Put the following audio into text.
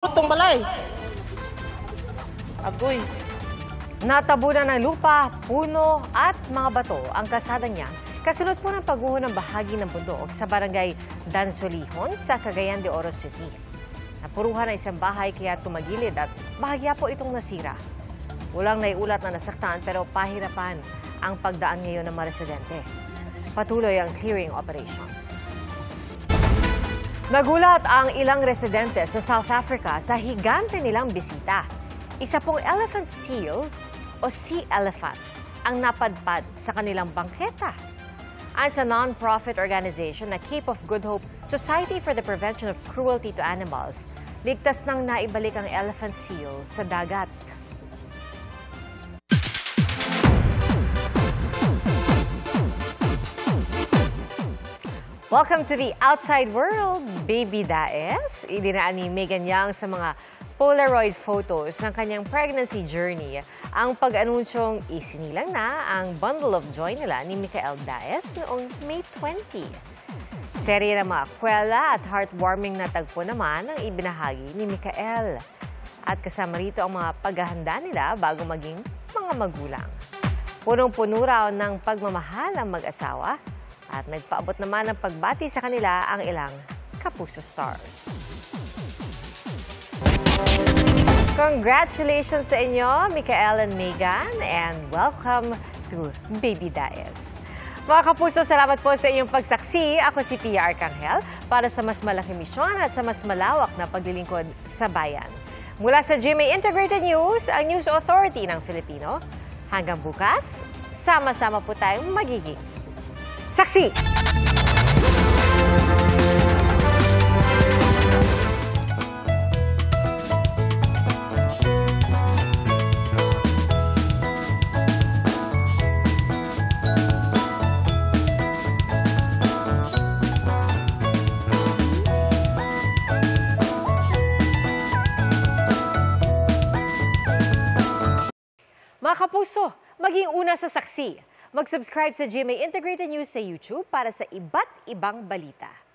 Itong balay. Agoy. Natabunan ng lupa, puno at mga bato ang kalsada niya kasunod po ng pagguho ng bahagi ng bundok sa barangay Dansolihon sa Cagayan de Oro City. Napuruhan ang isang bahay kaya tumagilid at bahagya po itong nasira. Walang naiulat na nasaktan pero pahirapan ang pagdaan ngayon ng mga residente. Patuloy ang clearing operations. Nagulat ang ilang residente sa South Africa sa higante nilang bisita. Isa pong elephant seal o sea elephant ang napadpad sa kanilang bangketa. Ayon sa non-profit organization na Cape of Good Hope Society for the Prevention of Cruelty to Animals, ligtas nang naibalik ang elephant seal sa dagat. Welcome to the outside world, Baby Daes. Idinaan ni Megan Yang sa mga Polaroid photos ng kanyang pregnancy journey ang pag-anunsyong isinilang na ang bundle of joy nila ni Micael Daes noong May 20. Serye ng mga kwela at heartwarming na tagpo naman ang ibinahagi ni Micael. At kasama rito ang mga paghahanda nila bago maging mga magulang. Punong-puno raw ng pagmamahal ang mag-asawa. At nagpaabot naman ng pagbati sa kanila ang ilang Kapuso Stars. Congratulations sa inyo, Micael and Megan, and welcome to Baby Daes. Mga Kapuso, salamat po sa inyong pagsaksi. Ako si Pia Arcangel para sa mas malaking misyon at sa mas malawak na paglilingkod sa bayan. Mula sa GMA Integrated News, ang News Authority ng Filipino. Hanggang bukas, sama-sama po tayong magiging saksi! Mga Kapuso, maging una sa saksi. Mag-subscribe sa GMA Integrated News sa YouTube para sa iba't ibang balita.